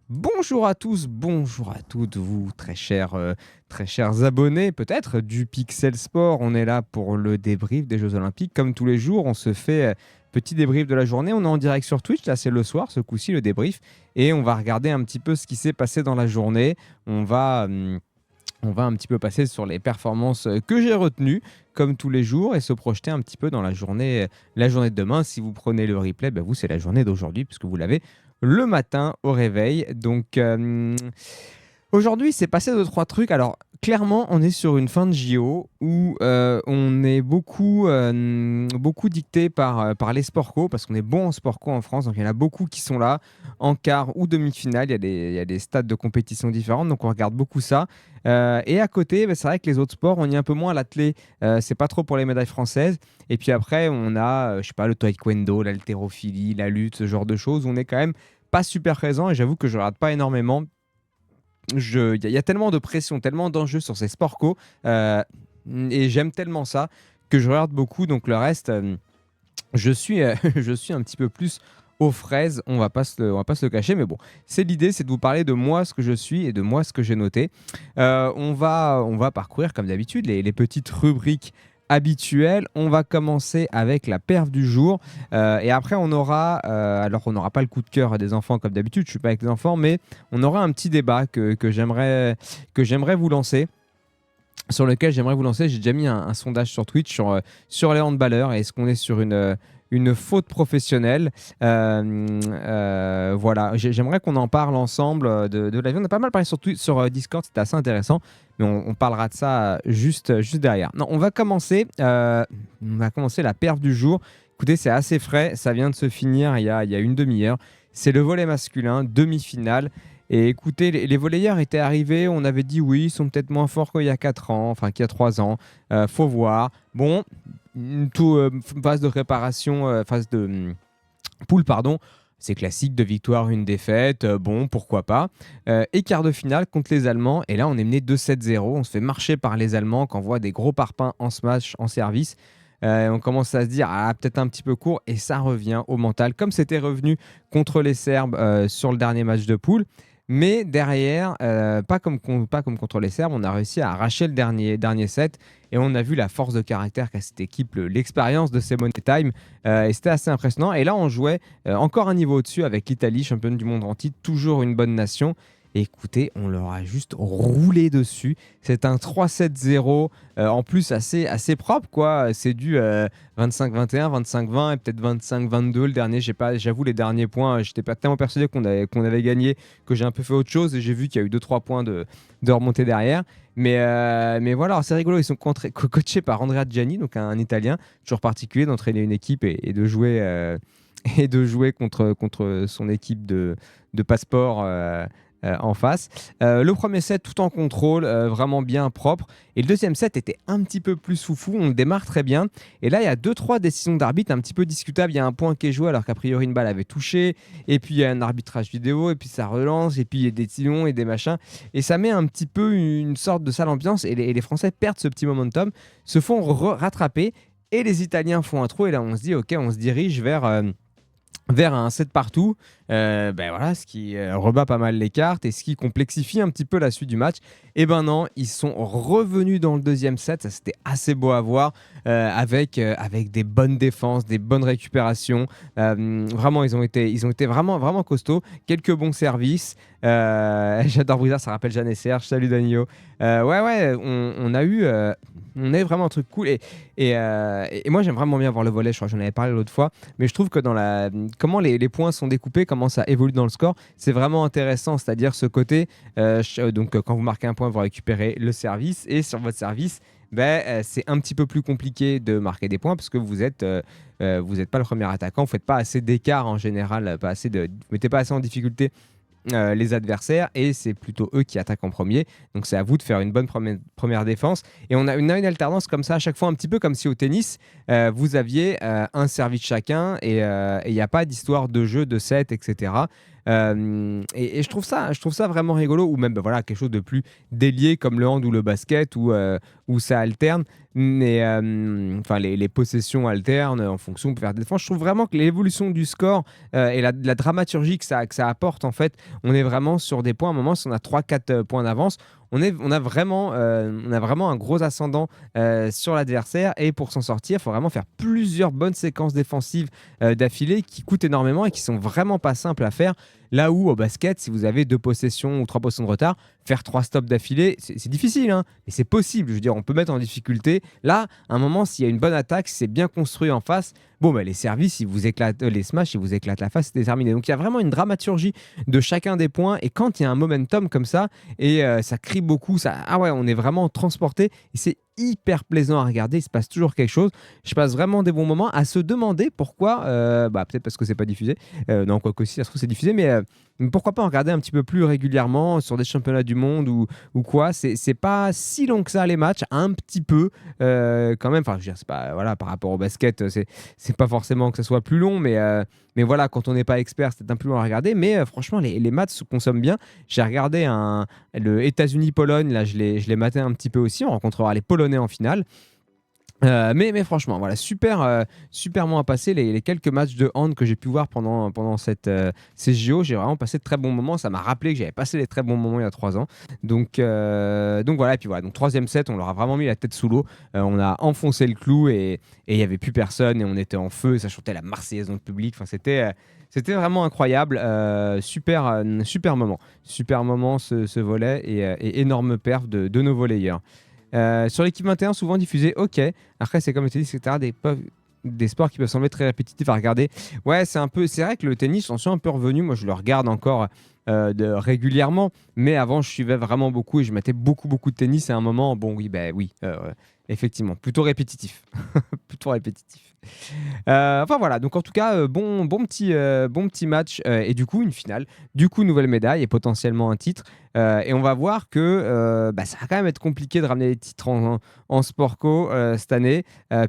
Bonjour à tous, bonjour à toutes, vous très chers abonnés peut-être du Pixel Sport. On est là pour le débrief des Jeux Olympiques. Comme tous les jours, on se fait petit débrief de la journée. On est en direct sur Twitch, là c'est le soir, ce coup-ci le débrief. Et on va regarder un petit peu ce qui s'est passé dans la journée. On va, hum, on va un petit peu passer sur les performances que j'ai retenues, comme tous les jours, et se projeter un petit peu dans la journée de demain. Si vous prenez le replay, vous c'est la journée d'aujourd'hui, puisque vous l'avez le matin au réveil. Donc aujourd'hui, c'est passé deux, trois trucs. Alors, clairement, on est sur une fin de JO où on est beaucoup dicté par les sport co, parce qu'on est bon en sport co en France. Donc, il y en a beaucoup qui sont là en quart ou demi-finale. Il y a des stades de compétition différents. Donc, on regarde beaucoup ça. Et à côté, c'est vrai que les autres sports, on y est un peu moins à l'athlé. C'est pas trop pour les médailles françaises. Et puis après, on a, je sais pas, le taekwondo, l'haltérophilie, la lutte, ce genre de choses. On est quand même pas super présent et j'avoue que je regarde pas énormément. Il y a tellement de pression, tellement d'enjeux sur ces sports co, euh, et j'aime tellement ça que je regarde beaucoup. Donc le reste, je suis un petit peu plus aux fraises. On va pas se le cacher, mais bon, c'est l'idée, c'est de vous parler de moi, ce que je suis et de moi, ce que j'ai noté. On va parcourir comme d'habitude les petites rubriques habituelles. On va commencer avec la perf du jour, et après alors on n'aura pas le coup de cœur des enfants comme d'habitude. Je suis pas avec les enfants, mais on aura un petit débat que j'aimerais vous lancer. Sur lequel j'aimerais vous lancer, j'ai déjà mis un sondage sur Twitch sur les handballeurs. Est-ce qu'on est sur une faute professionnelle? Voilà, j'aimerais qu'on en parle ensemble de la vie. On a pas mal parlé sur, sur Discord, c'était assez intéressant, mais on parlera de ça juste derrière. Non, on va commencer la perf du jour. Écoutez, c'est assez frais, ça vient de se finir il y a une demi-heure. C'est le volley masculin, demi-finale. Et écoutez, les volleyeurs étaient arrivés, on avait dit oui, ils sont peut-être moins forts qu'il y a 4 ans, enfin qu'il y a 3 ans. Faut voir. Bon, phase de réparation, phase de poule, pardon. C'est classique, deux victoires, une défaite. Bon, pourquoi pas. Et quart de finale contre les Allemands. Et là, on est mené 2-7-0. On se fait marcher par les Allemands quand on voit des gros parpaings en smash, en service. On commence à se dire, ah, peut-être un petit peu court. Et ça revient au mental, comme c'était revenu contre les Serbes sur le dernier match de poule. Mais derrière, pas comme contre les Serbes, on a réussi à arracher le dernier set et on a vu la force de caractère qu'a cette équipe, l'expérience de Simone Time, et c'était assez impressionnant. Et là, on jouait encore un niveau au-dessus avec l'Italie, championne du monde en titre, toujours une bonne nation. Et écoutez, on leur a juste roulé dessus. C'est un 3-7-0, en plus assez propre, quoi. C'est du 25-21, 25-20 et peut-être 25-22 le dernier. J'avoue, les derniers points, j'étais pas tellement persuadé qu'on avait gagné que j'ai un peu fait autre chose et j'ai vu qu'il y a eu 2-3 points de remontée derrière. Mais voilà, alors c'est rigolo, ils sont coachés par Andrea Gianni, donc un Italien, toujours particulier d'entraîner une équipe et de jouer, et de jouer contre son équipe de passeport. En face. Le premier set tout en contrôle, vraiment bien propre. Et le deuxième set était un petit peu plus foufou, on démarre très bien. Et là, il y a deux, trois décisions d'arbitre un petit peu discutables. Il y a un point qui est joué alors qu'a priori une balle avait touché. Et puis il y a un arbitrage vidéo, et puis ça relance, et puis il y a des tirons et des machins. Et ça met un petit peu une sorte de sale ambiance. Et les Français perdent ce petit momentum, se font rattraper. Et les Italiens font un trou. Et là, on se dit, ok, on se dirige vers un set partout, voilà, ce qui rebat pas mal les cartes et ce qui complexifie un petit peu la suite du match. Et ben non, ils sont revenus dans le deuxième set, ça c'était assez beau à voir, avec des bonnes défenses, des bonnes récupérations. Vraiment, ils ont été vraiment costauds, quelques bons services. J'adore Brisa, ça rappelle Jeanne et Serge, salut Danilo. Ouais, on a eu vraiment un truc cool. Et moi j'aime vraiment bien voir le volley, je crois que j'en avais parlé l'autre fois, mais je trouve que comment les points sont découpés, comment ça évolue dans le score, c'est vraiment intéressant. C'est-à-dire ce côté, quand vous marquez un point, vous récupérez le service, et sur votre service, c'est un petit peu plus compliqué de marquer des points parce que vous êtes pas le premier attaquant, vous faites pas assez d'écart en général, vous mettez pas assez en difficulté les adversaires, et c'est plutôt eux qui attaquent en premier. Donc c'est à vous de faire une bonne première défense. Et on a une alternance comme ça à chaque fois, un petit peu comme si au tennis, vous aviez un service chacun, et il n'y a pas d'histoire de jeu, de set, etc. Et je trouve ça vraiment rigolo, ou même bah, voilà, quelque chose de plus délié comme le hand ou le basket où ça alterne. Mais enfin, les possessions alternent en fonction pour faire des défenses. Je trouve vraiment que l'évolution du score et la dramaturgie que ça apporte, en fait, on est vraiment sur des points. À un moment, si on a 3-4 points d'avance, on a vraiment un gros ascendant sur l'adversaire. Et pour s'en sortir, il faut vraiment faire plusieurs bonnes séquences défensives d'affilée qui coûtent énormément et qui sont vraiment pas simples à faire. Là où au basket, si vous avez 2 possessions ou 3 possessions de retard, faire 3 stops d'affilée, c'est difficile, hein, mais c'est possible. Je veux dire, on peut mettre en difficulté. Là, à un moment, s'il y a une bonne attaque, si c'est bien construit en face, bon, bah, les services, ils vous éclatent, les smash, ils vous éclatent la face, c'est terminé. Donc il y a vraiment une dramaturgie de chacun des points. Et quand il y a un momentum comme ça, et ça crie beaucoup, ah ouais, on est vraiment transporté. Et c'est hyper plaisant à regarder, il se passe toujours quelque chose. Je passe vraiment des bons moments à se demander pourquoi, bah, peut-être parce que c'est pas diffusé, non, quoi que si, ça se trouve c'est diffusé, mais pourquoi pas en regarder un petit peu plus régulièrement sur des championnats du monde ou quoi. C'est pas si long que ça les matchs, un petit peu quand même. Enfin, je veux dire, c'est pas, voilà, par rapport au basket, c'est pas forcément que ça soit plus long, mais voilà, quand on n'est pas expert, c'est un peu plus long à regarder. Mais franchement, les matchs se consomment bien. J'ai regardé le États-Unis-Pologne, là, je l'ai maté un petit peu aussi. On rencontrera les Polonais en finale. Mais franchement, voilà, super moment à passer. Les quelques matchs de hand que j'ai pu voir pendant ces JO, j'ai vraiment passé de très bons moments. Ça m'a rappelé que j'avais passé des très bons moments il y a 3 ans. Donc voilà, et puis voilà. Donc troisième set, on leur a vraiment mis la tête sous l'eau. On a enfoncé le clou et il n'y avait plus personne et on était en feu. Ça chantait la Marseillaise dans le public. Enfin, c'était vraiment incroyable. Super moment. Super moment ce volley et énorme perf de nos volleyeurs. Sur l'équipe 21, souvent diffusé, ok. Après, c'est comme je t'ai dit, etc. Des sports qui peuvent sembler très répétitifs à regarder. Ouais, c'est vrai que le tennis, j'en suis un peu revenu. Moi, je le regarde encore régulièrement. Mais avant, je suivais vraiment beaucoup et je mettais beaucoup de tennis. Et à un moment, bon, oui, effectivement, plutôt répétitif. Plutôt répétitif. Enfin voilà, donc en tout cas, bon petit match et du coup une finale, du coup nouvelle médaille et potentiellement un titre. Et on va voir que ça va quand même être compliqué de ramener les titres en sport co cette année,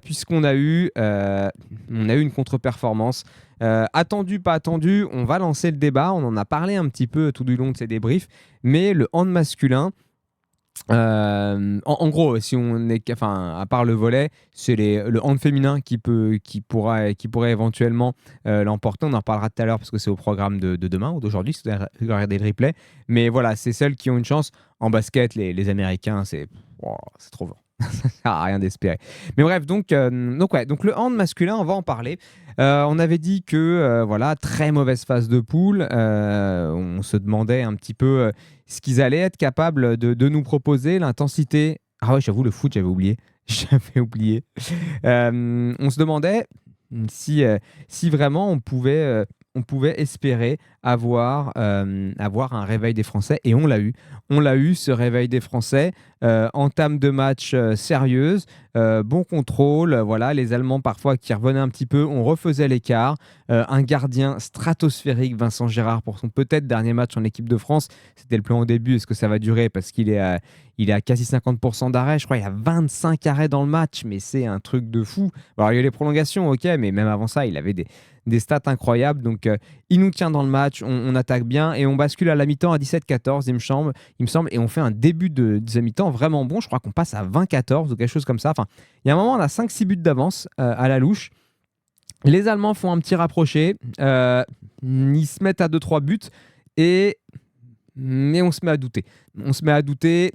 puisqu'on a eu une contre-performance. Attendu, pas attendu, on va lancer le débat. On en a parlé un petit peu tout du long de ces débriefs, mais le hand masculin. En gros, si on est, enfin, à part le volley, c'est le hand féminin qui pourrait éventuellement l'emporter. On en reparlera tout à l'heure parce que c'est au programme de demain ou d'aujourd'hui si vous regardez le replay. Mais voilà, c'est celles qui ont une chance. En basket, les Américains, c'est trop fort. Ça sert à rien d'espérer. Mais bref, donc le hand masculin, on va en parler. On avait dit que voilà, très mauvaise phase de poule. On se demandait un petit peu ce qu'ils allaient être capables de nous proposer, l'intensité. Ah ouais, j'avoue, le foot, j'avais oublié. J'avais oublié. On se demandait si vraiment on pouvait espérer avoir un réveil des Français. Et on l'a eu. On l'a eu, ce réveil des Français. Entame de match sérieuse, bon contrôle. Voilà, les Allemands parfois qui revenaient un petit peu, on refaisait l'écart. Un gardien stratosphérique, Vincent Gérard, pour son peut-être dernier match en équipe de France. C'était le plan au début. Est-ce que ça va durer? Parce qu'il est à quasi 50% d'arrêt. Je crois qu'il y a 25 arrêts dans le match, mais c'est un truc de fou. Alors, il y a eu les prolongations, ok, mais même avant ça, il avait des stats incroyables. Donc, il nous tient dans le match, on attaque bien et on bascule à la mi-temps à 17-14, il me semble, et on fait un début de deuxième mi-temps vraiment bon. Je crois qu'on passe à 20-14 ou quelque chose comme ça. Enfin, il y a un moment, on a 5-6 buts d'avance à la louche. Les Allemands font un petit rapproché. Ils se mettent à 2-3 buts mais on se met à douter. On se met à douter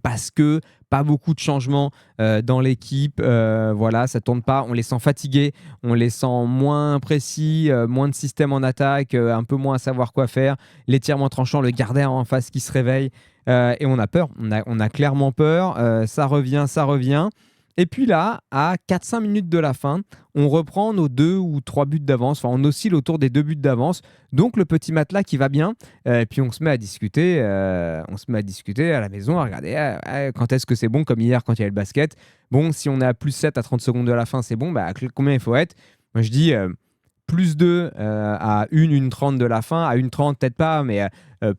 parce que pas beaucoup de changements dans l'équipe. Voilà, ça tourne pas. On les sent fatigués, on les sent moins précis, moins de système en attaque, un peu moins à savoir quoi faire. L'étirement tranchant, le gardien en face qui se réveille. Et on a peur. On a clairement peur. Ça revient. Et puis là, à 4-5 minutes de la fin, on reprend nos 2 ou 3 buts d'avance. Enfin, on oscille autour des 2 buts d'avance. Donc, le petit matelas qui va bien. Et puis, on se met à discuter. À la maison, à regarder quand est-ce que c'est bon, comme hier quand il y avait le basket. Bon, si on est à plus 7 à 30 secondes de la fin, c'est bon. Bah, combien il faut être? Moi, je dis plus 2 à 1:30 de la fin. À 1:30, peut-être pas, mais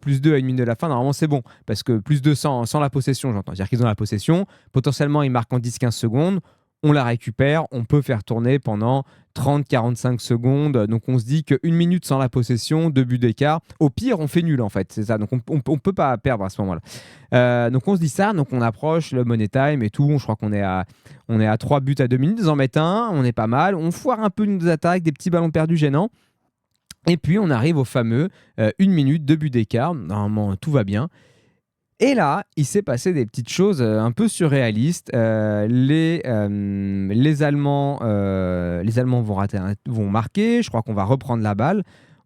plus 2 à 1 minute de la fin, normalement, c'est bon. Parce que plus 2 sans la possession, j'entends. C'est-à-dire qu'ils ont la possession. Potentiellement, ils marquent en 10-15 secondes. on la récupère, on peut faire tourner pendant 30-45 secondes. Donc on se dit qu'une minute sans la possession, 2 buts d'écart, au pire on fait nul en fait, c'est ça. Donc on peut pas perdre à ce moment-là. Donc on se dit ça, donc on approche le money time et tout. Je crois qu'on est à 3 buts à 2 minutes, ils en mettent un, on est pas mal. On foire un peu nos attaques, des petits ballons perdus gênants. Et puis on arrive au fameux 1 minute, 2 buts d'écart. Normalement tout va bien. Et là, il s'est passé des petites choses un peu surréalistes. Les Allemands vont marquer. Je crois qu'on va reprendre la balle.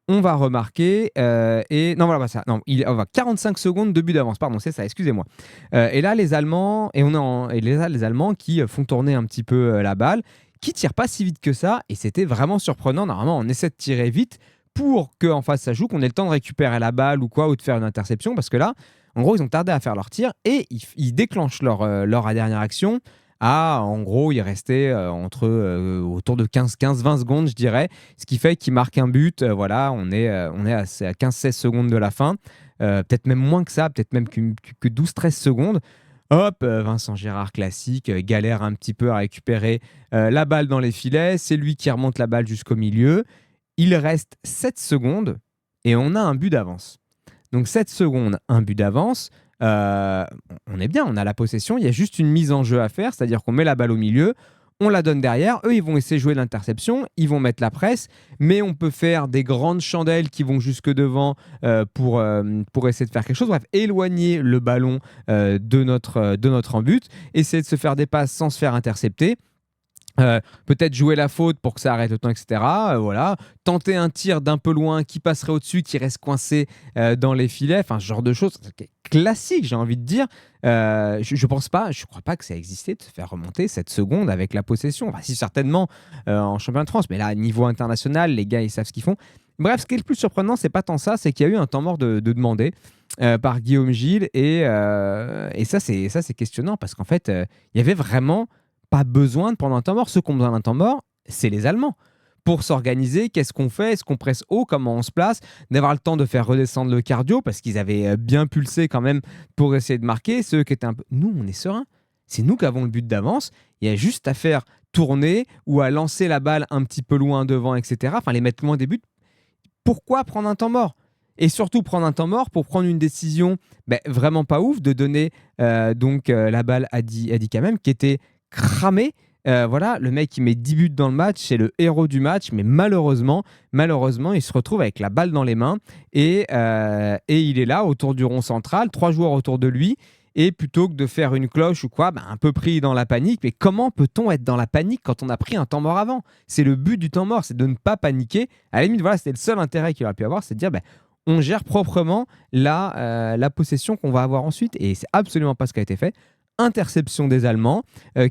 On va remarquer. Et non, voilà, pas ça. Non, on va 45 secondes de but d'avance. Pardon, c'est ça. Excusez-moi. Et là, les Allemands les Allemands qui font tourner un petit peu la balle, qui tirent pas si vite que ça. Et c'était vraiment surprenant. Normalement, on essaie de tirer vite pour qu'en face ça joue, qu'on ait le temps de récupérer la balle ou quoi, ou de faire une interception, parce que là. En gros, ils ont tardé à faire leur tir et ils déclenchent leur dernière action. En gros, il restait autour de 15-20 secondes, je dirais. Ce qui fait qu'ils marquent un but. Voilà, on est à 15-16 secondes de la fin. Peut-être même moins que ça, peut-être même que 12-13 secondes. Hop, Vincent Gérard classique, galère un petit peu à récupérer la balle dans les filets. C'est lui qui remonte la balle jusqu'au milieu. Il reste 7 secondes et on a un but d'avance. Donc 7 secondes, un but d'avance, on est bien, on a la possession, il y a juste une mise en jeu à faire, c'est-à-dire qu'on met la balle au milieu, on la donne derrière, eux ils vont essayer de jouer l'interception, ils vont mettre la presse, mais on peut faire des grandes chandelles qui vont jusque devant pour essayer de faire quelque chose, bref, éloigner le ballon de notre en but, essayer de se faire des passes sans se faire intercepter. Peut-être jouer la faute pour que ça arrête le temps, etc. Voilà. Tenter un tir d'un peu loin qui passerait au-dessus, qui reste coincé dans les filets, enfin ce genre de choses classique, j'ai envie de dire. Je crois pas que ça existait de se faire remonter 7 secondes avec la possession. Enfin, si, certainement en championnat de France, mais là, niveau international, les gars, ils savent ce qu'ils font. Bref, ce qui est le plus surprenant, c'est pas tant ça, c'est qu'il y a eu un temps mort de demander par Guillaume Gilles, et ça, c'est questionnant parce qu'en fait, il y avait vraiment pas besoin de prendre un temps mort. Ceux qui ont besoin d'un temps mort, c'est les Allemands. Pour s'organiser, qu'est-ce qu'on fait? Est-ce qu'on presse haut? Comment on se place? D'avoir le temps de faire redescendre le cardio, parce qu'ils avaient bien pulsé quand même pour essayer de marquer. Ceux qui étaient un peu... Nous, on est sereins. C'est nous qui avons le but d'avance. Il y a juste à faire tourner ou à lancer la balle un petit peu loin devant, etc. Enfin, les mettre loin des buts. Pourquoi prendre un temps mort? Et surtout prendre un temps mort pour prendre une décision vraiment pas ouf, de donner la balle à Di Kamem, qui était cramé. Voilà, le mec qui met 10 buts dans le match, c'est le héros du match, mais malheureusement, il se retrouve avec la balle dans les mains et il est là autour du rond central, 3 joueurs autour de lui, et plutôt que de faire une cloche ou quoi, un peu pris dans la panique. Mais comment peut-on être dans la panique quand on a pris un temps mort avant? C'est le but du temps mort, c'est de ne pas paniquer. À la limite, voilà, c'était le seul intérêt qu'il aurait pu avoir, c'est de dire on gère proprement la possession qu'on va avoir ensuite, et c'est absolument pas ce qui a été fait. Interception des Allemands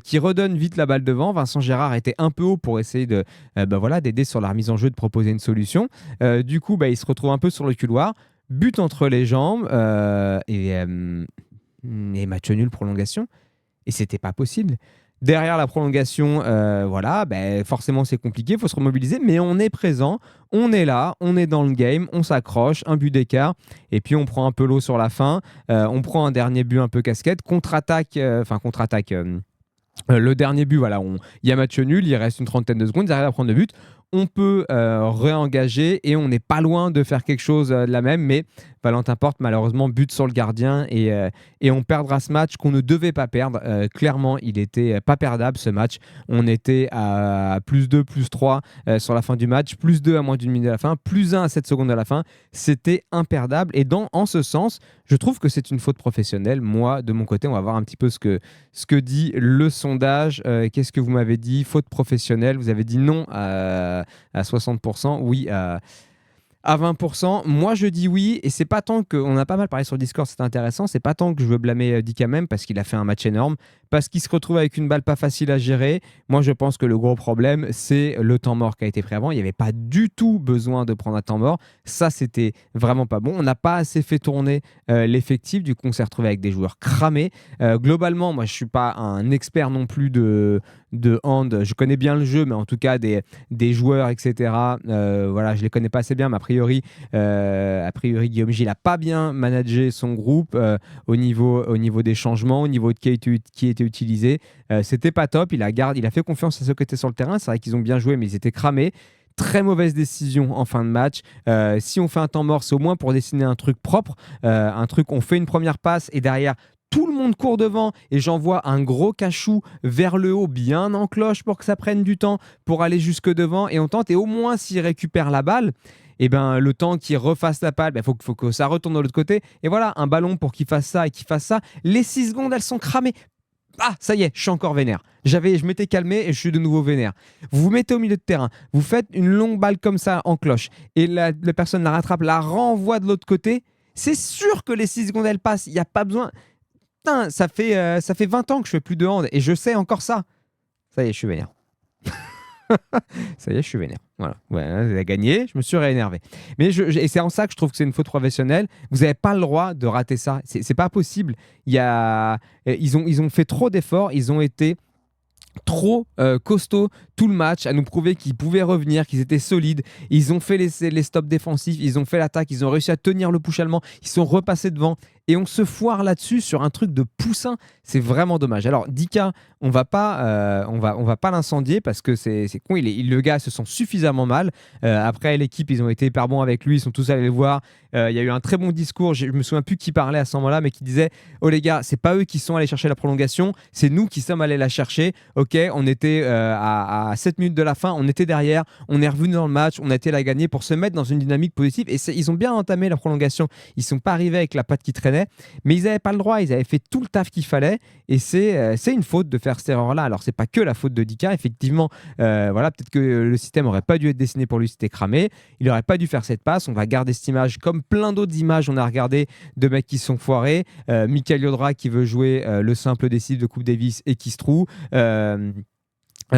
qui redonne vite la balle devant. Vincent Gérard était un peu haut pour essayer d'aider sur la remise en jeu, de proposer une solution. Du coup, il se retrouve un peu sur le couloir. But entre les jambes et match nul, prolongation. Et c'était pas possible. Derrière la prolongation, forcément c'est compliqué, il faut se remobiliser, mais on est présent, on est là, on est dans le game, on s'accroche, un but d'écart, et puis on prend un peu l'eau sur la fin, on prend un dernier but un peu casquette, contre-attaque. Le dernier but, voilà, il y a match nul, il reste une trentaine de secondes, ils arrivent à prendre le but. On peut réengager et on n'est pas loin de faire quelque chose de la même, mais Valentin Porte, malheureusement, bute sur le gardien et on perdra ce match qu'on ne devait pas perdre. Clairement, il n'était pas perdable ce match. On était à +2, +3 sur la fin du match, +2 à moins d'une minute de la fin, +1 à 7 secondes de la fin. C'était imperdable et en ce sens, je trouve que c'est une faute professionnelle. Moi, de mon côté, on va voir un petit peu ce que dit le sondage. Qu'est-ce que vous m'avez dit? Faute professionnelle. Vous avez dit non à 60%, oui à 20%. Moi, je dis oui, et c'est pas tant que... On a pas mal parlé sur Discord, c'est intéressant. C'est pas tant que je veux blâmer Di Kamem parce qu'il a fait un match énorme, parce qu'il se retrouve avec une balle pas facile à gérer. Moi, je pense que le gros problème, c'est le temps mort qui a été pris avant. Il n'y avait pas du tout besoin de prendre un temps mort. Ça, c'était vraiment pas bon. On n'a pas assez fait tourner l'effectif. Du coup, on s'est retrouvé avec des joueurs cramés. Globalement, moi, je suis pas un expert non plus de hand. Je connais bien le jeu, mais en tout cas, des joueurs, etc. Voilà, je les connais pas assez bien, mais a priori, Guillaume Gilles n'a pas bien managé son groupe au niveau des changements, au niveau de qui était utilisé. C'était pas top. Il a fait confiance à ceux qui étaient sur le terrain. C'est vrai qu'ils ont bien joué, mais ils étaient cramés. Très mauvaise décision en fin de match. Si on fait un temps mort, c'est au moins pour dessiner un truc propre. On fait une première passe et derrière, tout le monde court devant et j'envoie un gros cachou vers le haut, bien en cloche pour que ça prenne du temps pour aller jusque devant et on tente. Et au moins, s'il récupère la balle, et ben, le temps qu'il refasse la balle, il faut que ça retourne de l'autre côté. Et voilà, un ballon pour qu'il fasse ça et qu'il fasse ça. Les 6 secondes, elles sont cramées. Ah, ça y est, je suis encore vénère. Je m'étais calmé et je suis de nouveau vénère. Vous vous mettez au milieu de terrain, vous faites une longue balle comme ça en cloche et la personne la rattrape, la renvoie de l'autre côté. C'est sûr que les 6 secondes, elles passent. Il n'y a pas besoin. Putain, ça fait 20 ans que je fais plus de hand et je sais encore ça. Ça y est, je suis vénère. Ça y est, je suis vénère. Voilà. Ouais, elle a gagné, je me suis réénervé. Et c'est en ça que je trouve que c'est une faute professionnelle. Vous n'avez pas le droit de rater ça. C'est pas possible. Ils ont fait trop d'efforts. Ils ont été trop costauds tout le match à nous prouver qu'ils pouvaient revenir, qu'ils étaient solides. Ils ont fait les stops défensifs, ils ont fait l'attaque, ils ont réussi à tenir le push allemand, ils sont repassés devant et on se foire là-dessus sur un truc de poussin. C'est vraiment dommage. Alors Dika, on va pas l'incendier parce que c'est con. Le gars se sent suffisamment mal. Après l'équipe, ils ont été hyper bons avec lui, ils sont tous allés le voir. Il y a eu un très bon discours. Je me souviens plus qui parlait à ce moment-là, mais qui disait: oh les gars, c'est pas eux qui sont allés chercher la prolongation, c'est nous qui sommes allés la chercher. Ok, on était à 7 minutes de la fin, on était derrière, on est revenu dans le match, on a été la gagner pour se mettre dans une dynamique positive. Et ils ont bien entamé la prolongation. Ils sont pas arrivés avec la patte qui traînait, mais ils n'avaient pas le droit. Ils avaient fait tout le taf qu'il fallait. Et c'est une faute de faire cette erreur-là. Alors c'est pas que la faute de Dika, effectivement. Peut-être que le système aurait pas dû être dessiné pour lui, c'était cramé. Il aurait pas dû faire cette passe. On va garder cette image comme plein d'autres images. On a regardé de mecs qui se sont foirés. Michael Yodra qui veut jouer le simple décisif de Coupe Davis et qui se trouve.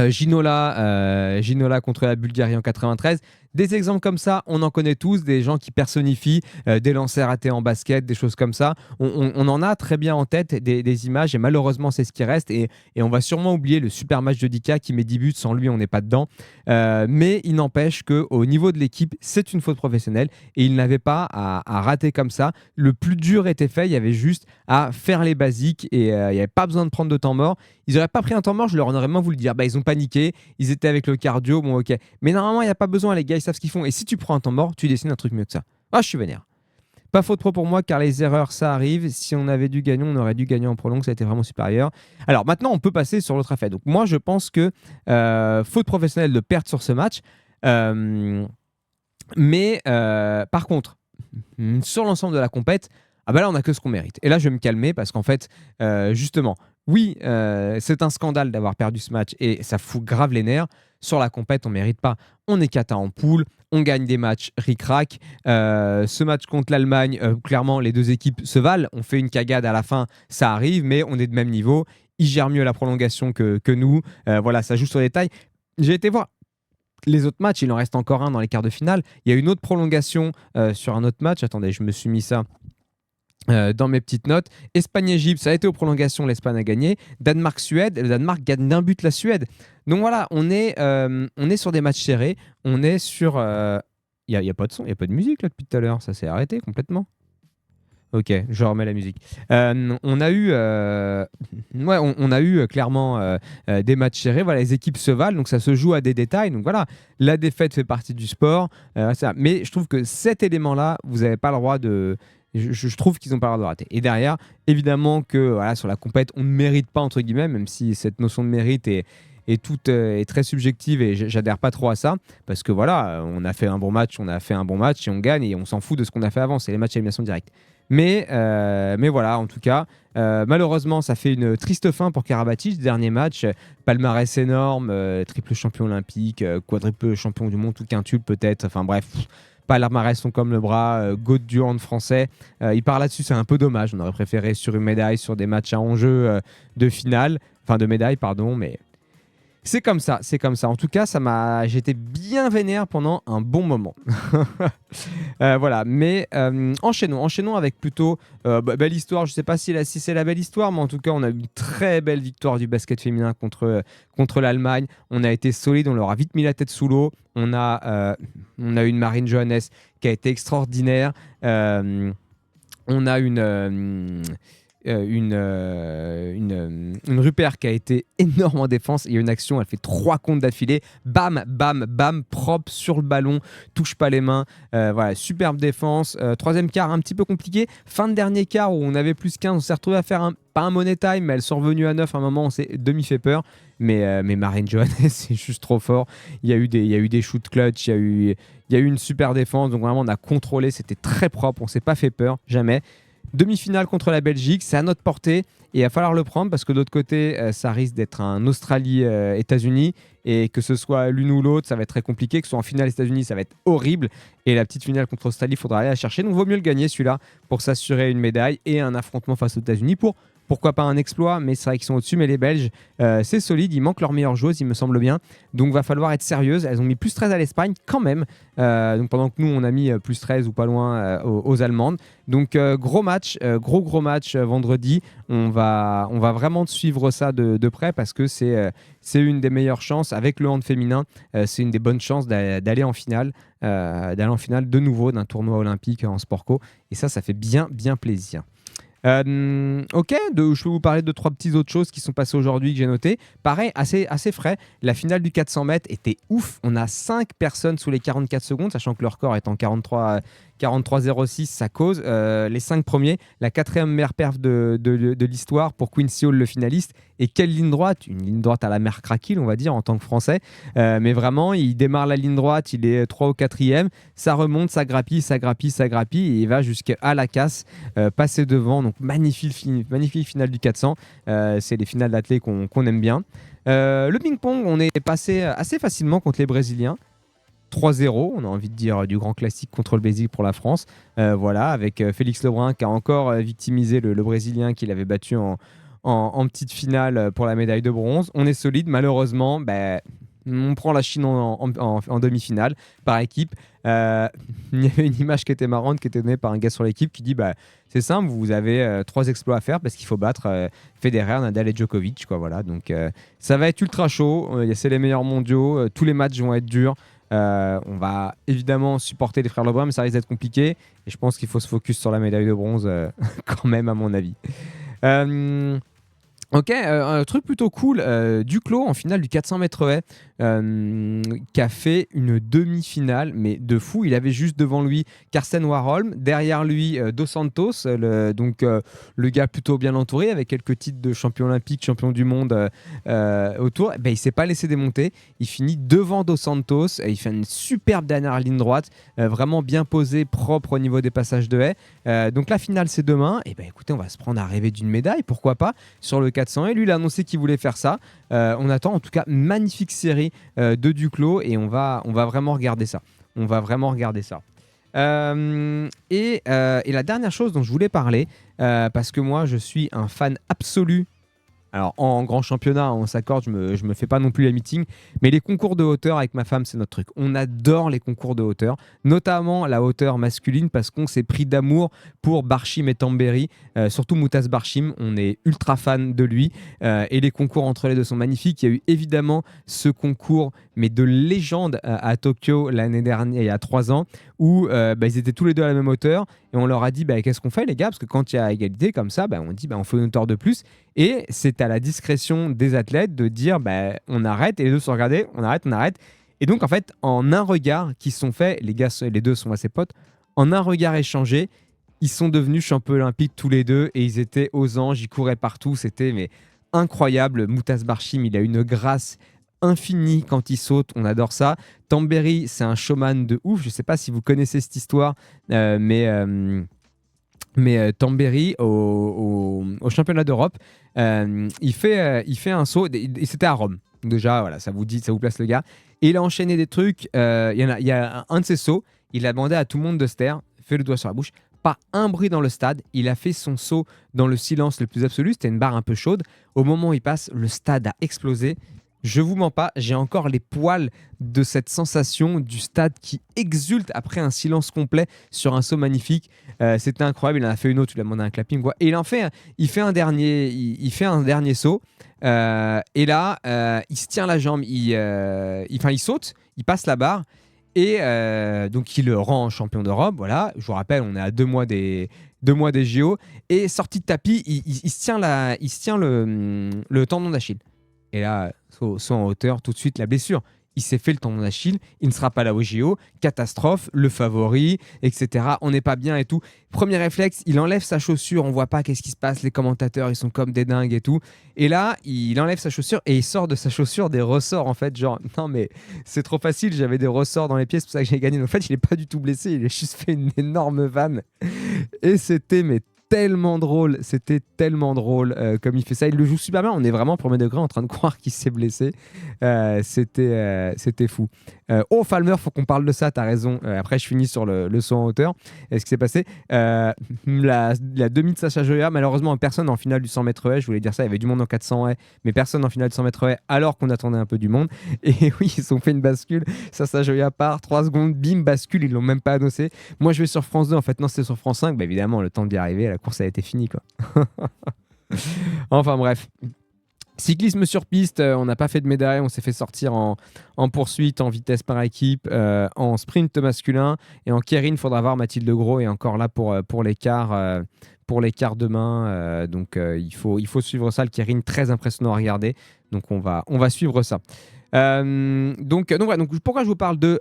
Ginola contre la Bulgarie en 93. Des exemples comme ça, on en connaît tous, des gens qui personnifient des lancers ratés en basket, des choses comme ça. On en a très bien en tête des images et malheureusement, c'est ce qui reste. Et on va sûrement oublier le super match de Dika qui met 10 buts. Sans lui, on n'est pas dedans. Mais il n'empêche qu'au niveau de l'équipe, c'est une faute professionnelle et il n'avait pas à rater comme ça. Le plus dur était fait, il y avait juste à faire les basiques et il n'y avait pas besoin de prendre de temps mort. Ils n'auraient pas pris un temps mort, je leur en aurais même voulu dire. Ils ont paniqué, ils étaient avec le cardio, bon ok. Mais normalement, il n'y a pas besoin, les gars, ils savent ce qu'ils font. Et si tu prends un temps mort, tu dessines un truc mieux que ça. Ah, je suis vénère. Pas faute pro pour moi, car les erreurs, ça arrive. Si on avait dû gagner, on aurait dû gagner en prolongue, ça a été vraiment supérieur. Alors maintenant, on peut passer sur l'autre affaire. Donc moi, je pense que faute professionnelle de perdre sur ce match. Mais par contre, sur l'ensemble de la compète, là, on n'a que ce qu'on mérite. Et là, je vais me calmer parce qu'en fait, justement, oui, c'est un scandale d'avoir perdu ce match et ça fout grave les nerfs. Sur la compète, on ne mérite pas. On est cata en poule, on gagne des matchs ric-rac. Ce match contre l'Allemagne, clairement, les deux équipes se valent. On fait une cagade à la fin, ça arrive, mais on est de même niveau. Ils gèrent mieux la prolongation que nous. Voilà, ça joue sur les détails. J'ai été voir les autres matchs, il en reste encore un dans les quarts de finale. Il y a une autre prolongation sur un autre match. Attendez, je me suis mis ça dans mes petites notes. Espagne-Égypte, ça a été aux prolongations, l'Espagne a gagné. Danemark-Suède, le Danemark gagne d'un but la Suède. Donc voilà, on est sur des matchs serrés. On est sur... Il n'y a pas de son, il n'y a pas de musique là depuis tout à l'heure. Ça s'est arrêté complètement. Ok, je remets la musique. On a eu clairement des matchs serrés. Voilà, les équipes se valent, donc ça se joue à des détails. Donc voilà, la défaite fait partie du sport. Mais je trouve que cet élément-là, vous n'avez pas le droit de... Je trouve qu'ils n'ont pas le droit de rater. Et derrière, évidemment que voilà, sur la compète, on ne mérite pas, entre guillemets, même si cette notion de mérite est très subjective et j'adhère pas trop à ça. Parce que voilà, on a fait un bon match et on gagne et on s'en fout de ce qu'on a fait avant. C'est les matchs à élimination directe. Mais voilà, en tout cas, malheureusement, ça fait une triste fin pour Karabatic. Dernier match, palmarès énorme, triple champion olympique, quadruple champion du monde, tout quintuple peut-être. Enfin bref, palmarès sont comme le bras, GOAT du hand français. Il part là-dessus, c'est un peu dommage. On aurait préféré sur une médaille, sur des matchs à enjeu de finale, enfin de médaille, pardon, mais C'est comme ça, c'est comme ça. En tout cas, j'étais bien vénère pendant un bon moment. Voilà, mais enchaînons avec plutôt belle histoire. Je ne sais pas si c'est la belle histoire, mais en tout cas, on a eu une très belle victoire du basket féminin contre l'Allemagne. On a été solide, on leur a vite mis la tête sous l'eau. On a une Marine Johannes qui a été extraordinaire. On a une Rupert qui a été énorme en défense. Il y a une action, elle fait 3 comptes d'affilée. Bam, bam, bam, propre sur le ballon, touche pas les mains. Voilà, superbe défense. Troisième quart, un petit peu compliqué. Fin de dernier quart où on avait plus 15, on s'est retrouvé à faire pas un money time, mais elles sont revenues à 9 à un moment, on s'est demi-fait peur. Mais Marine Johannes, c'est juste trop fort. Il y a eu des shoots clutch, il y a eu une super défense. Donc vraiment, on a contrôlé, c'était très propre, on s'est pas fait peur, jamais. Demi-finale contre la Belgique, c'est à notre portée et il va falloir le prendre parce que de l'autre côté, ça risque d'être un Australie-États-Unis et que ce soit l'une ou l'autre, ça va être très compliqué. Que ce soit en finale États-Unis, ça va être horrible et la petite finale contre l'Australie, il faudra aller la chercher. Donc, vaut mieux le gagner celui-là pour s'assurer une médaille et un affrontement face aux États-Unis pour pourquoi pas un exploit, mais c'est vrai qu'ils sont au-dessus. Mais les Belges, c'est solide, il manque leur meilleure joueuse, il me semble bien. Donc, va falloir être sérieuse. Elles ont mis plus 13 à l'Espagne quand même. Donc, pendant que nous, on a mis plus 13 ou pas loin aux Allemandes. Donc, gros match vendredi. On va vraiment suivre ça de près parce que c'est une des meilleures chances avec le hand féminin. C'est une des bonnes chances d'aller en finale. De nouveau d'un tournoi olympique en sport co. Et ça fait bien, bien plaisir. Ok, je peux vous parler de 3 petites autres choses qui sont passées aujourd'hui que j'ai notées. Pareil, assez frais. La finale du 400 mètres était ouf. On a 5 personnes sous les 44 secondes, sachant que leur record est en 43,06, ça cause. Les 5 premiers, la 4e meilleure perf de l'histoire pour Quincy Hall, le finaliste. Et quelle ligne droite! Une ligne droite à la mère Craquille, on va dire, en tant que Français. Mais vraiment, il démarre la ligne droite, il est 3 ou 4e. Ça remonte, ça grappille, et il va jusqu'à la casse, passer devant. Donc, magnifique finale du 400. C'est les finales d'athlètes qu'on aime bien. Le ping-pong, on est passé assez facilement contre les Brésiliens. 3-0, on a envie de dire du grand classique contre le Brésil pour la France. Voilà, avec Félix Lebrun qui a encore victimisé le Brésilien qu'il avait battu en petite finale pour la médaille de bronze. On est solide, malheureusement, on prend la Chine en demi-finale par équipe. Il y avait une image qui était marrante qui était donnée par un gars sur l'équipe qui dit c'est simple, vous avez 3 exploits à faire parce qu'il faut battre Federer, Nadal et Djokovic, quoi, voilà. Donc ça va être ultra chaud, c'est les meilleurs mondiaux, tous les matchs vont être durs. On va évidemment supporter les frères Lebrun, mais ça risque d'être compliqué et je pense qu'il faut se focus sur la médaille de bronze quand même, à mon avis. Ok, un truc plutôt cool, Duclos en finale du 400 mètres haies, qui a fait une demi-finale, mais de fou. Il avait juste devant lui Karsten Warholm, derrière lui Dos Santos, le gars plutôt bien entouré, avec quelques titres de champion olympique, champion du monde autour. Il ne s'est pas laissé démonter, il finit devant Dos Santos, il fait une superbe dernière ligne droite, vraiment bien posée, propre au niveau des passages de haies. Donc la finale c'est demain, et écoutez, on va se prendre à rêver d'une médaille, pourquoi pas, sur le 400 et lui il a annoncé qu'il voulait faire ça. On attend en tout cas magnifique série de Duclos et on va vraiment regarder ça. Et la dernière chose dont je voulais parler, parce que moi je suis un fan absolu. Alors en grand championnat, on s'accorde, je me fais pas non plus les meetings, mais les concours de hauteur avec ma femme, c'est notre truc. On adore les concours de hauteur, notamment la hauteur masculine, parce qu'on s'est pris d'amour pour Barshim et Tamberi, surtout Moutaz Barshim, on est ultra fan de lui, et les concours entre les deux sont magnifiques. Il y a eu évidemment ce concours, mais de légende à Tokyo l'année dernière, il y a 3 ans, où ils étaient tous les deux à la même hauteur, et on leur a dit qu'est-ce qu'on fait les gars, parce que quand il y a égalité comme ça, on dit on fait une hauteur de plus, et c'est à la discrétion des athlètes de dire on arrête, et les deux se regardaient, on arrête. Et donc en fait, en un regard qui se sont faits, les deux sont assez potes, en un regard échangé, ils sont devenus champions olympiques tous les deux, et ils étaient aux anges, ils couraient partout, c'était incroyable. Moutaz Barshim, il a une grâce infinie quand il saute, on adore ça. Tamberi, c'est un showman de ouf, je sais pas si vous connaissez cette histoire, mais Tamberi au championnat d'Europe, il fait un saut, et c'était à Rome. Déjà, voilà, ça vous place le gars. Et il a enchaîné des trucs. Il y a un de ses sauts, il a demandé à tout le monde de se taire, fait le doigt sur la bouche. Pas un bruit dans le stade. Il a fait son saut dans le silence le plus absolu. C'était une barre un peu chaude. Au moment où il passe, le stade a explosé. Je vous mens pas, j'ai encore les poils de cette sensation du stade qui exulte après un silence complet sur un saut magnifique. C'était incroyable. Il en a fait une autre, il a demandé un clapping, quoi. Et il fait un dernier, il fait un dernier saut. Et là, il se tient la jambe, il saute, il passe la barre. Et donc, il le rend champion d'Europe. Voilà, je vous rappelle, on est à 2 mois des JO. Et sorti de tapis, il se tient le tendon d'Achille. Et là, saut en hauteur, tout de suite la blessure. Il s'est fait le tendon d'Achille, il ne sera pas là au JO, catastrophe, le favori, etc. On n'est pas bien et tout. Premier réflexe, il enlève sa chaussure, on voit pas qu'est-ce qui se passe, les commentateurs, ils sont comme des dingues et tout. Et là, il enlève sa chaussure et il sort de sa chaussure des ressorts en fait, genre non mais c'est trop facile, j'avais des ressorts dans les pieds, c'est pour ça que j'ai gagné. En fait, il est pas du tout blessé, il a juste fait une énorme vanne. Et c'était mais tellement drôle, c'était tellement drôle comme il fait ça. Il le joue super bien. On est vraiment premier degré en train de croire qu'il s'est blessé. C'était fou. Falmer, faut qu'on parle de ça. T'as raison. Après, je finis sur le saut en hauteur. Et ce qui s'est passé, la demi de Sacha Zoya, malheureusement, personne en finale du 100 mètres haies. Je voulais dire ça. Il y avait du monde en 400 haies, mais personne en finale du 100 mètres haies, alors qu'on attendait un peu du monde. Et oui, ils ont fait une bascule. Sacha Zoya part, 3 secondes, bim, bascule. Ils l'ont même pas annoncé. Moi, je vais sur France 2. En fait, non, c'était sur France 5. Bah, évidemment, le temps d'y arriver, la course a été finie, quoi. Enfin bref. Cyclisme sur piste, on n'a pas fait de médaille, on s'est fait sortir en poursuite, en vitesse par équipe, en sprint masculin et en keirin. Il faudra voir Mathilde Gros est encore là pour l'écart. Pour l'écart demain, donc il faut suivre ça. Le keirin, très impressionnant à regarder, donc on va suivre ça. Donc pourquoi je vous parle de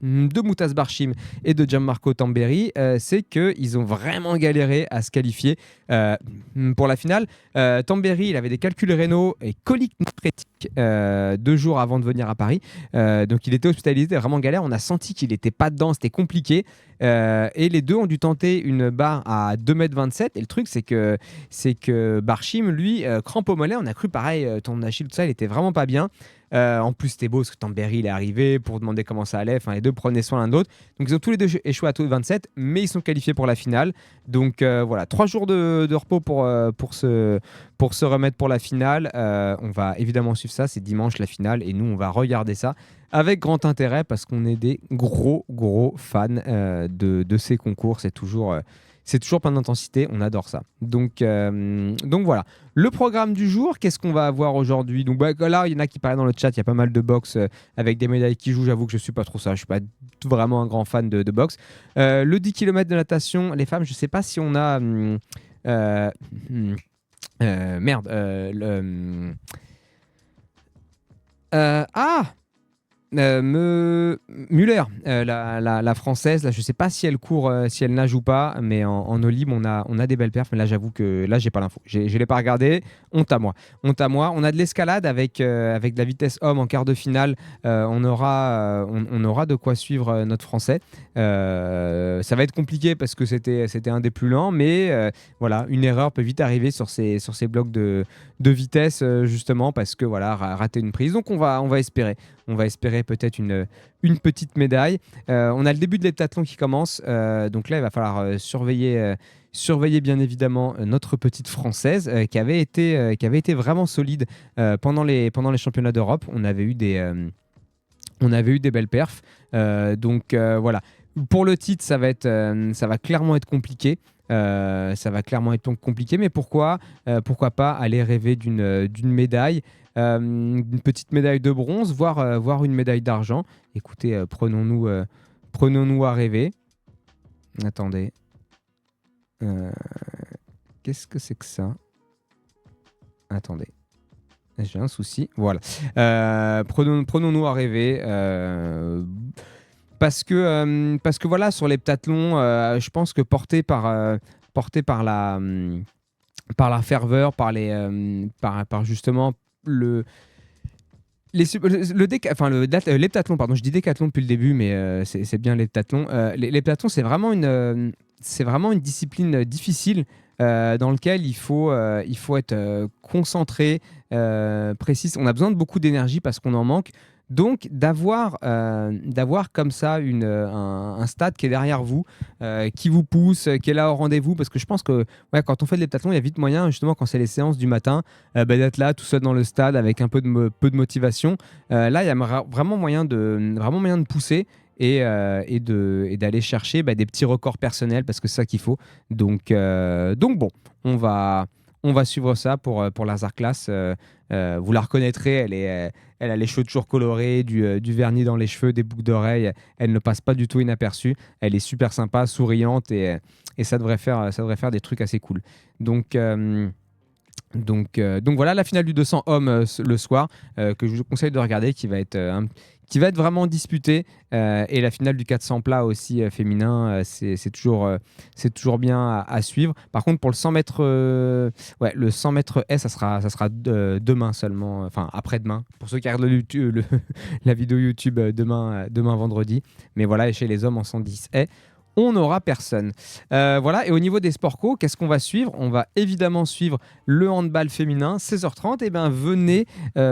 Moutaz Barchim et de Gianmarco Tamberi, c'est qu'ils ont vraiment galéré à se qualifier pour la finale. Tamberi, il avait des calculs rénaux et coliques néphrétiques 2 jours avant de venir à Paris. Donc il était hospitalisé, vraiment galère. On a senti qu'il n'était pas dedans, c'était compliqué. Et les deux ont dû tenter une barre à 2,27 m. Et le truc, c'est que Barchim, lui, crampe au mollet. On a cru pareil, ton Achille, tout ça, il était vraiment pas bien. En plus, c'était beau parce que Tamberi il est arrivé pour demander comment ça allait. Enfin, les deux prenaient soin l'un de l'autre. Donc, ils ont tous les deux échoué à taux de 27, mais ils sont qualifiés pour la finale. Donc, voilà, 3 jours de repos pour se remettre pour la finale. On va évidemment suivre ça. C'est dimanche la finale et nous, on va regarder ça avec grand intérêt parce qu'on est des gros fans de ces concours. C'est toujours plein d'intensité, on adore ça. Donc voilà. Le programme du jour, qu'est-ce qu'on va avoir aujourd'hui? Donc là, il y en a qui parlaient dans le chat, il y a pas mal de boxe avec des médailles qui jouent. J'avoue que je ne suis pas trop ça, je ne suis pas vraiment un grand fan de boxe. Le 10 km de natation, les femmes, je ne sais pas si on a... merde. Müller, la française, là, je sais pas si elle court, si elle nage ou pas, mais en eau libre, on a des belles perfs. Mais là, j'avoue que là, j'ai pas l'info. Je l'ai pas regardé. Honte à moi. On a de l'escalade avec de la vitesse homme en quart de finale. On aura de quoi suivre notre français. Ça va être compliqué parce que c'était un des plus lents, mais voilà, une erreur peut vite arriver sur ces blocs de vitesse justement parce que voilà, rater une prise. Donc on va espérer. On va espérer peut-être une petite médaille. On a le début de l'heptathlon qui commence. Donc là, il va falloir surveiller bien évidemment notre petite française qui avait été vraiment solide pendant les championnats d'Europe. On avait eu des belles perfs. Donc voilà. Pour le titre, ça va clairement être compliqué. Mais pourquoi pas aller rêver d'une médaille, une petite médaille de bronze, voire une médaille d'argent. Écoutez, prenons-nous à rêver. Attendez. Qu'est-ce que c'est que ça? Attendez. J'ai un souci. Voilà. Prenons-nous à rêver. Parce que voilà, sur l'heptathlon, je pense que porté par la ferveur, par justement l'heptathlon, pardon, je dis décathlon depuis le début, mais c'est bien l'heptathlon. L'heptathlon, c'est vraiment une discipline difficile dans laquelle il faut être concentré, précis. On a besoin de beaucoup d'énergie parce qu'on en manque. Donc d'avoir comme ça un stade qui est derrière vous, qui vous pousse, qui est là au rendez-vous, parce que je pense que ouais, quand on fait de l'heptathlon, il y a vite moyen, justement quand c'est les séances du matin, d'être là tout seul dans le stade avec un peu de motivation. Là, il y a vraiment moyen de pousser et d'aller chercher des petits records personnels parce que c'est ça qu'il faut. Donc bon, on va suivre ça pour la Class. Vous la reconnaîtrez, elle a les cheveux toujours colorés, du vernis dans les cheveux, des boucles d'oreilles. Elle ne passe pas du tout inaperçue. Elle est super sympa, souriante et ça devrait faire des trucs assez cool. Donc voilà la finale du 200 hommes le soir que je vous conseille de regarder qui va être vraiment disputée et la finale du 400 plat aussi féminin c'est toujours bien à suivre. Par contre pour le 100 mètres le 100 mètres S ça sera demain seulement, enfin après-demain pour ceux qui regardent la vidéo YouTube demain vendredi. Mais voilà, et chez les hommes en 110 S on n'aura personne. Voilà, et au niveau des sports co, qu'est-ce qu'on va suivre? On va évidemment suivre le handball féminin, 16h30. Et bien, venez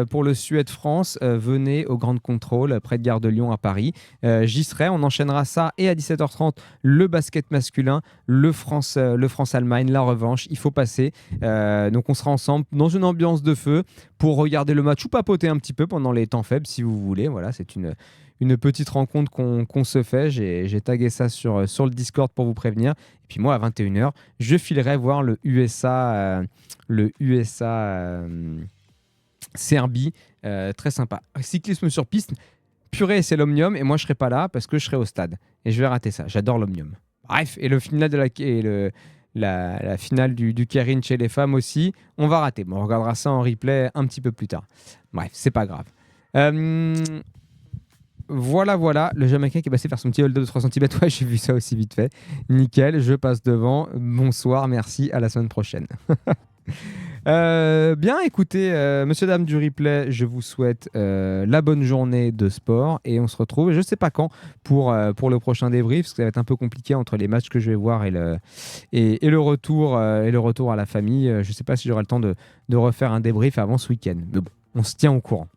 pour le Suède-France, venez au Grand Contrôle, près de Gare de Lyon à Paris. J'y serai, on enchaînera ça. Et à 17h30, le basket masculin, le France-Allemagne, la revanche. Il faut passer. Donc, on sera ensemble dans une ambiance de feu pour regarder le match ou papoter un petit peu pendant les temps faibles, si vous voulez. Voilà, c'est une petite rencontre qu'on se fait. J'ai tagué ça sur le Discord pour vous prévenir. Et puis moi, à 21h, je filerai voir le USA Serbie. Très sympa. Cyclisme sur piste, purée, c'est l'Omnium. Et moi, je serai pas là parce que je serai au stade. Et je vais rater ça. J'adore l'Omnium. Bref, et le final la finale du Keirin chez les femmes aussi, on va rater. Bon, on regardera ça en replay un petit peu plus tard. Bref, c'est pas grave. Voilà, le Jamaïcain qui est passé faire son petit hold de 3 cm. Ouais, j'ai vu ça aussi vite fait. Nickel, je passe devant. Bonsoir, merci, à la semaine prochaine. Bien, écoutez, monsieur, dame du replay, je vous souhaite la bonne journée de sport et on se retrouve, je sais pas quand, pour le prochain débrief, parce que ça va être un peu compliqué entre les matchs que je vais voir et le retour à la famille. Je sais pas si j'aurai le temps de refaire un débrief avant ce week-end. Mais bon, on se tient au courant.